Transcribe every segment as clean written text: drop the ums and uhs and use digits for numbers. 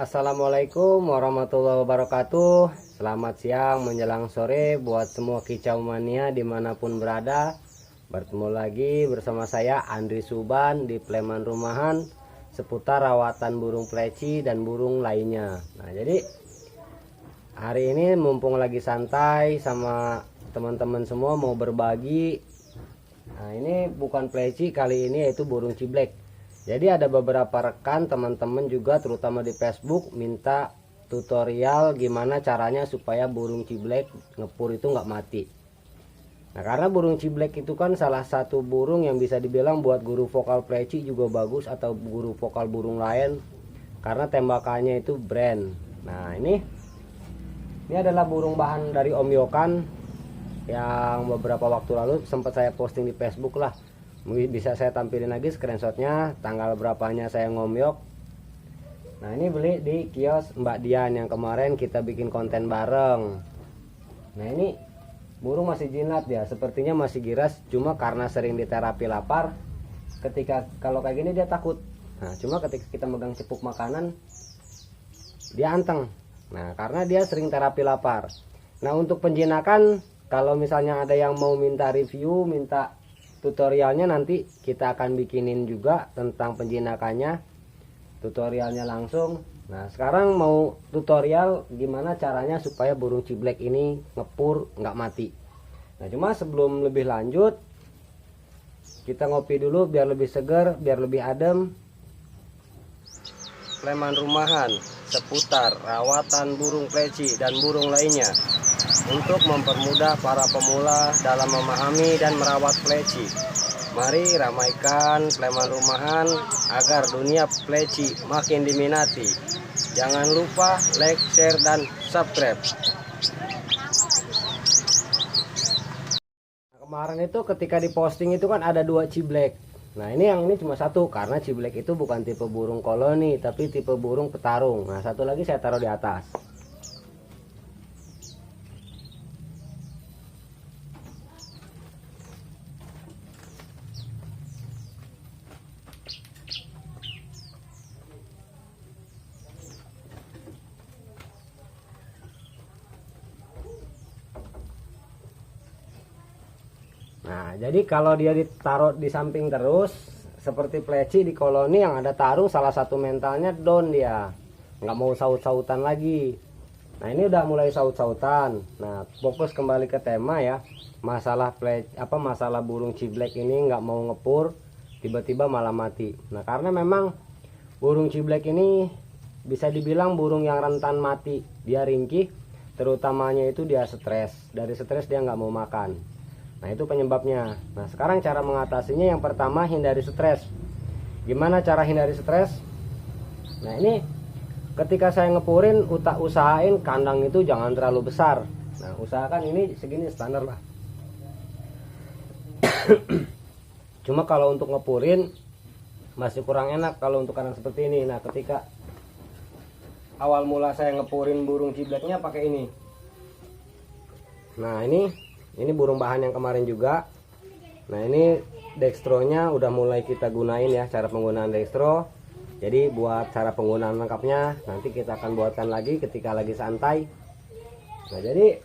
Assalamualaikum warahmatullahi wabarakatuh. Selamat siang menjelang sore buat semua kicau mania dimanapun berada. Bertemu lagi bersama saya Andri Suban di Pleman Rumahan seputar rawatan burung pleci dan burung lainnya. Nah, jadi hari ini mumpung lagi santai sama teman-teman semua mau berbagi. Nah, ini bukan pleci kali ini, yaitu burung ciblek. Jadi ada beberapa rekan teman-teman juga terutama di Facebook minta tutorial gimana caranya supaya burung ciblek ngepur itu nggak mati. Nah, karena burung ciblek itu kan salah satu burung yang bisa dibilang buat guru vokal pleci juga bagus, atau guru vokal burung lain, karena tembakannya itu brand. Nah, ini adalah burung bahan dari Om Yokan yang beberapa waktu lalu sempat saya posting di Facebook lah. Bisa saya tampilin lagi screenshotnya, tanggal berapanya saya ngomyok. Nah, ini beli di kios Mbak Dian yang kemarin kita bikin konten bareng. Nah, ini burung masih jinak dia, sepertinya masih giras, cuma karena sering diterapi lapar, ketika kalau kayak gini dia takut. Nah, cuma ketika kita megang cepuk makanan dia anteng. Nah, karena dia sering terapi lapar. Nah, untuk penjinakan, kalau misalnya ada yang mau minta review, minta tutorialnya, nanti kita akan bikinin juga tentang penjinakannya, tutorialnya langsung. Nah, sekarang mau tutorial gimana caranya supaya burung ciblek ini ngepur nggak mati. Nah, cuma sebelum lebih lanjut, kita ngopi dulu biar lebih segar, biar lebih adem. Pleman Rumahan seputar rawatan burung pleci dan burung lainnya, untuk mempermudah para pemula dalam memahami dan merawat pleci. Mari ramaikan Pleman Rumahan agar dunia pleci makin diminati. Jangan lupa like, share, dan subscribe. Kemarin itu ketika diposting itu kan ada 2 ciblek. Nah, ini cuma satu, karena ciblek itu bukan tipe burung koloni tapi tipe burung petarung. Nah, satu lagi saya taruh di atas. Nah, jadi kalau dia ditaruh di samping terus seperti pleci di koloni yang ada tarung, salah satu mentalnya down, dia nggak mau saut-sautan lagi. Nah, ini udah mulai saut-sautan. Nah, fokus kembali ke tema ya, masalah masalah burung ciblek ini nggak mau ngepur, tiba-tiba malah mati. Nah, karena memang burung ciblek ini bisa dibilang burung yang rentan mati. Dia ringkih, terutamanya itu dia stres. Dari stres dia nggak mau makan. Nah, itu penyebabnya. Nah, sekarang cara mengatasinya, yang pertama hindari stres. Gimana cara hindari stres? Nah, ini ketika saya ngepurin, usahain kandang itu jangan terlalu besar. Nah, usahakan ini segini standar lah. Cuma kalau untuk ngepurin masih kurang enak kalau untuk kandang seperti ini. Nah, ketika awal mula saya ngepurin burung cibleknya pakai ini. Nah, ini burung bahan yang kemarin juga. Nah, ini dextronya udah mulai kita gunain ya, cara penggunaan dextro. Jadi buat cara penggunaan lengkapnya nanti kita akan buatkan lagi ketika lagi santai. Nah, jadi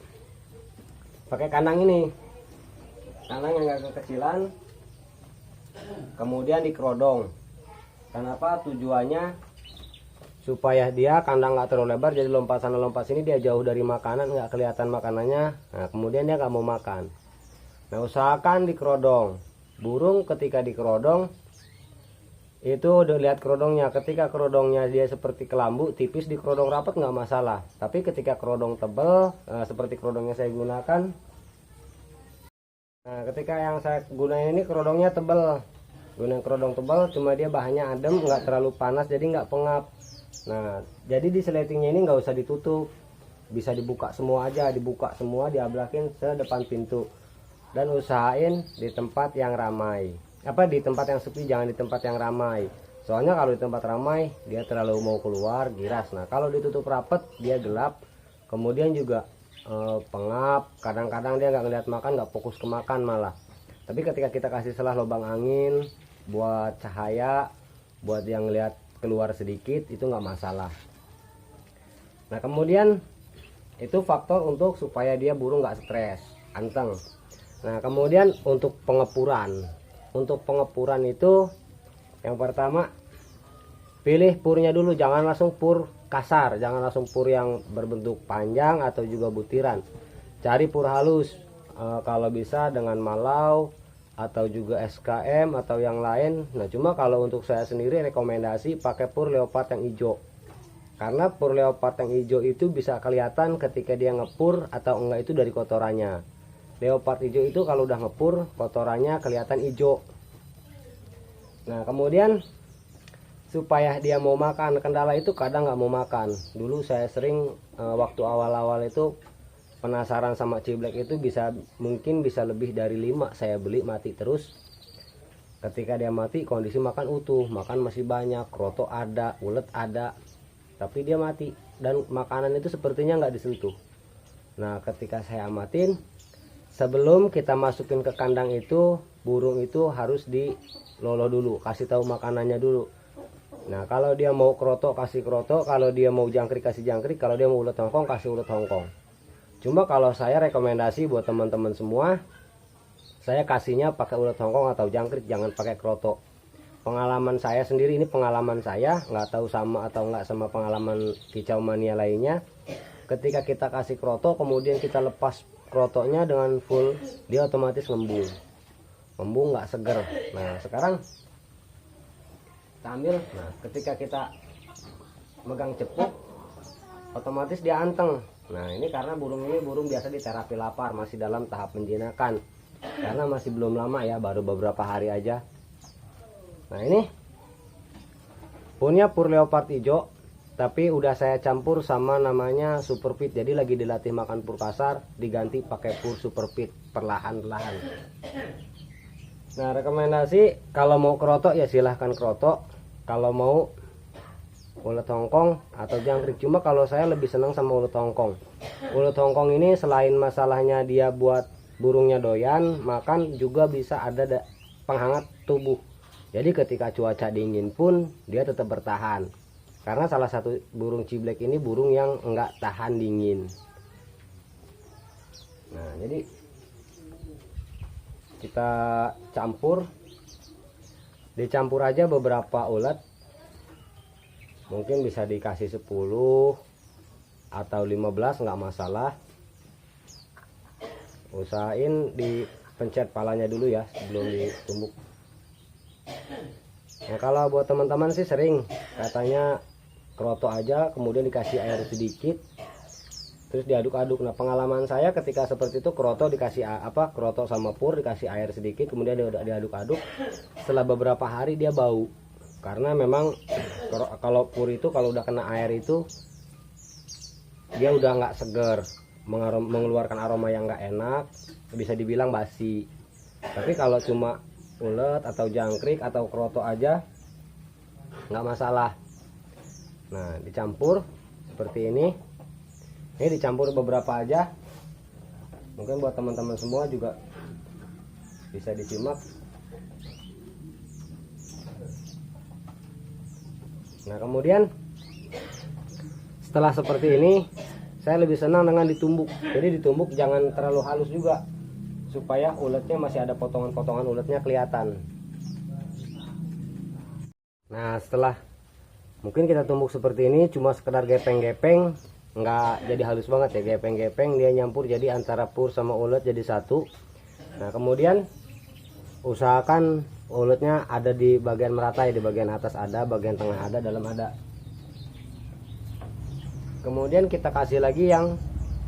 pakai kandang ini, kandang yang agak kekecilan, kemudian dikerodong. Kenapa? Tujuannya supaya dia kandang nggak terlalu lebar, jadi lompat sana lompat sini dia jauh dari makanan, nggak kelihatan makanannya. Nah, kemudian dia nggak mau makan. Nah, usahakan dikerodong. Burung ketika dikerodong itu udah lihat kerodongnya. Ketika kerodongnya dia seperti kelambu tipis, dikerodong rapat nggak masalah. Tapi ketika kerodong tebel seperti kerodongnya saya gunakan, nah ketika yang saya gunain ini kerodongnya tebel, gunain kerodong tebal, cuma dia bahannya adem, nggak terlalu panas, jadi nggak pengap. Nah, jadi di sletingnya ini nggak usah ditutup, bisa dibuka semua aja, dibuka semua, diablakin sedepan pintu. Dan usahain di tempat yang ramai, di tempat yang sepi, jangan di tempat yang ramai. Soalnya kalau di tempat ramai dia terlalu mau keluar, giras. Nah, kalau ditutup rapet dia gelap, kemudian juga pengap. Kadang-kadang dia nggak ngeliat makan, nggak fokus ke makan malah. Tapi ketika kita kasih selah lubang angin buat cahaya, buat yang lihat keluar sedikit, itu nggak masalah. Nah kemudian itu faktor untuk supaya dia burung nggak stres, anteng. Nah kemudian untuk pengepuran itu yang pertama, pilih purnya dulu, jangan langsung pur kasar, jangan langsung pur yang berbentuk panjang atau juga butiran. Cari pur halus, kalau bisa dengan malau atau juga SKM atau yang lain. Nah cuma kalau untuk saya sendiri rekomendasi pakai pur leopard yang hijau, karena pur leopard yang hijau itu bisa kelihatan ketika dia ngepur atau enggak itu dari kotorannya. Leopard hijau itu kalau udah ngepur kotorannya kelihatan hijau. Nah kemudian supaya dia mau makan, kendala itu kadang nggak mau makan. Dulu saya sering waktu awal-awal itu penasaran sama ciblek itu, mungkin bisa lebih dari 5 saya beli mati terus. Ketika dia mati kondisi makan utuh, makan masih banyak, kroto ada, ulet ada, tapi dia mati dan makanan itu sepertinya nggak disentuh. Nah ketika saya amatin, sebelum kita masukin ke kandang itu, burung itu harus diloloh dulu, kasih tahu makanannya dulu. Nah kalau dia mau kroto kasih kroto, kalau dia mau jangkrik kasih jangkrik, kalau dia mau ulet hongkong kasih ulet hongkong. Cuma kalau saya rekomendasi buat teman-teman semua, saya kasihnya pakai ulet hongkong atau jangkrik, jangan pakai kroto. Pengalaman saya sendiri, ini pengalaman saya, nggak tahu sama atau nggak sama pengalaman kicau mania lainnya. Ketika kita kasih kroto kemudian kita lepas krotonya dengan full, dia otomatis ngembung nggak seger. Nah sekarang kita ambil, nah ketika kita megang cepuk otomatis dia anteng. Nah ini karena burung ini burung biasa di terapi lapar, masih dalam tahap penjinakan, karena masih belum lama ya, baru beberapa hari aja. Nah ini punya pur leopard hijau, tapi udah saya campur sama namanya super pit. Jadi lagi dilatih makan pur kasar, diganti pakai pur super pit perlahan-lahan. Nah rekomendasi kalau mau kroto ya silahkan kroto, kalau mau ulet hongkong atau jangkrik. Cuma kalau saya lebih senang sama ulet hongkong. Ulet hongkong ini selain masalahnya dia buat burungnya doyan makan, juga bisa ada penghangat tubuh. Jadi ketika cuaca dingin pun dia tetap bertahan. Karena salah satu burung ciblek ini burung yang enggak tahan dingin. Nah jadi kita dicampur aja beberapa ulet, mungkin bisa dikasih 10 atau 15 nggak masalah. Usahain dipencet palanya dulu ya sebelum ditumbuk. Nah kalau buat teman-teman sih sering katanya kroto aja kemudian dikasih air sedikit terus diaduk-aduk. Nah pengalaman saya ketika seperti itu, kroto dikasih kroto sama pur dikasih air sedikit kemudian diaduk-aduk, setelah beberapa hari dia bau. Karena memang kalau pur itu kalau udah kena air itu dia udah nggak seger, mengeluarkan aroma yang nggak enak, bisa dibilang basi. Tapi kalau cuma ulet atau jangkrik atau kroto aja nggak masalah. Nah dicampur seperti ini dicampur beberapa aja, mungkin buat teman-teman semua juga bisa disimak. Nah kemudian setelah seperti ini saya lebih senang dengan ditumbuk. Jadi ditumbuk jangan terlalu halus juga, supaya uletnya masih ada potongan-potongan uletnya kelihatan. Nah setelah mungkin kita tumbuk seperti ini, cuma sekedar gepeng-gepeng, nggak jadi halus banget ya, gepeng-gepeng, dia nyampur jadi antara pur sama ulet jadi satu. Nah kemudian usahakan uletnya ada di bagian merata ya, di bagian atas ada, bagian tengah ada, dalam ada. Kemudian kita kasih lagi yang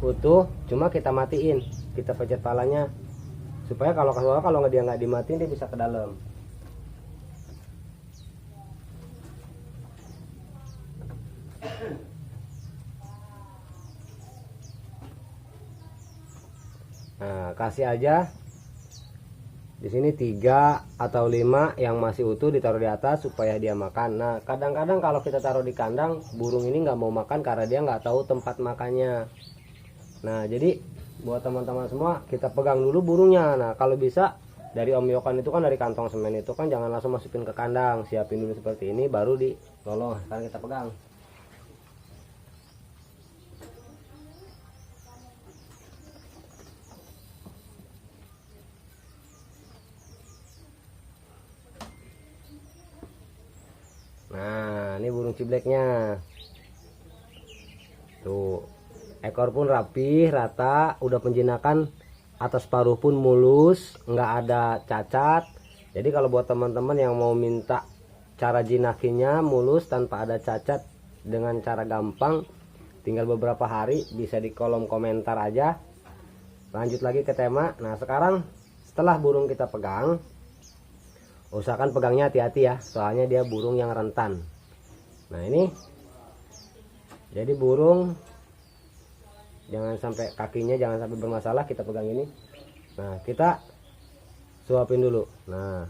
utuh, cuma kita matiin, kita pencet palanya supaya kalau dia nggak dimatiin dia bisa ke dalam. Nah kasih aja di sini 3 atau 5 yang masih utuh ditaruh di atas supaya dia makan. Nah kadang-kadang kalau kita taruh di kandang burung ini nggak mau makan karena dia nggak tahu tempat makannya. Nah jadi buat teman-teman semua, kita pegang dulu burungnya. Nah kalau bisa dari Om Yokan itu kan, dari kantong semen itu kan jangan langsung masukin ke kandang, siapin dulu seperti ini baru diloloh. Sekarang kita pegang. cibleknya. Tuh, ekor pun rapih, rata, udah penjinakan, atas paruh pun mulus, nggak ada cacat. Jadi kalau buat teman-teman yang mau minta cara jinakinya mulus tanpa ada cacat dengan cara gampang, tinggal beberapa hari, bisa di kolom komentar aja. Lanjut lagi ke tema. Nah sekarang setelah burung kita pegang, usahakan pegangnya hati-hati ya, soalnya dia burung yang rentan. Nah ini, jadi burung jangan sampai kakinya jangan sampai bermasalah, kita pegang ini. Nah kita suapin dulu. Nah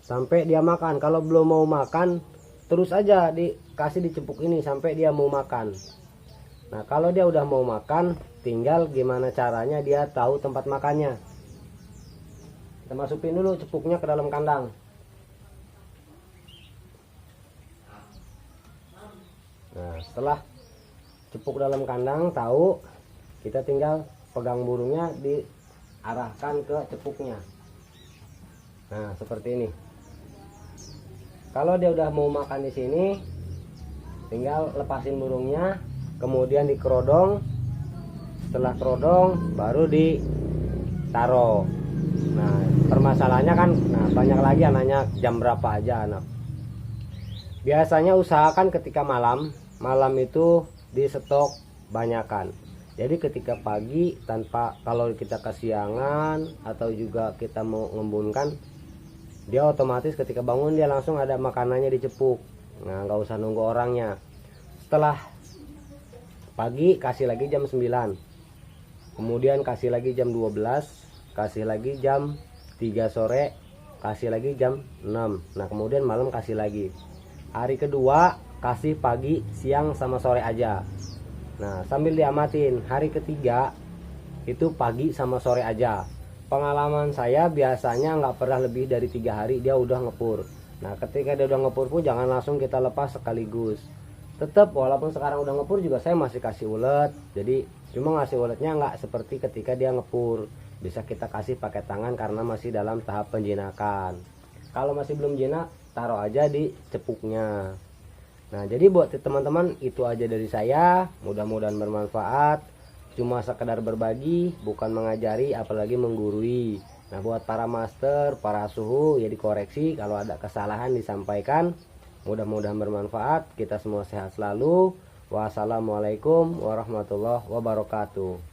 sampai dia makan. Kalau belum mau makan, terus aja dikasih dicepuk ini sampai dia mau makan. Nah kalau dia udah mau makan, tinggal gimana caranya dia tahu tempat makannya. Kita masukin dulu cepuknya ke dalam kandang. Nah setelah cepuk dalam kandang tahu, kita tinggal pegang burungnya, diarahkan ke cepuknya. Nah seperti ini. Kalau dia udah mau makan di sini, tinggal lepasin burungnya, kemudian dikerodong. Setelah kerodong baru ditaruh. Nah permasalahannya kan, nah banyak lagi anaknya jam berapa aja anak. Biasanya usahakan ketika malam itu di stok banyakan. Jadi ketika pagi, tanpa kalau kita kesiangan atau juga kita mau ngembunkan, dia otomatis ketika bangun dia langsung ada makanannya dicepuk. Nah nggak usah nunggu orangnya. Setelah pagi kasih lagi jam 9, kemudian kasih lagi jam 12, kasih lagi jam 3 sore, kasih lagi jam 6. Nah kemudian malam kasih lagi. Hari kedua kasih pagi, siang sama sore aja. Nah sambil diamatin, hari ketiga itu pagi sama sore aja. Pengalaman saya biasanya nggak pernah lebih dari 3 hari dia udah ngepur. Nah ketika dia udah ngepur pun jangan langsung kita lepas sekaligus. Tetap walaupun sekarang udah ngepur juga saya masih kasih ulet. Jadi cuma ngasih uletnya nggak seperti ketika dia ngepur. Bisa kita kasih pakai tangan karena masih dalam tahap penjinakan. Kalau masih belum jinak, taruh aja di cepuknya. Nah jadi buat teman-teman itu aja dari saya, mudah-mudahan bermanfaat. Cuma sekedar berbagi, bukan mengajari apalagi menggurui. Nah buat para master, para suhu ya dikoreksi, kalau ada kesalahan disampaikan. Mudah-mudahan bermanfaat, kita semua sehat selalu. Wassalamualaikum warahmatullahi wabarakatuh.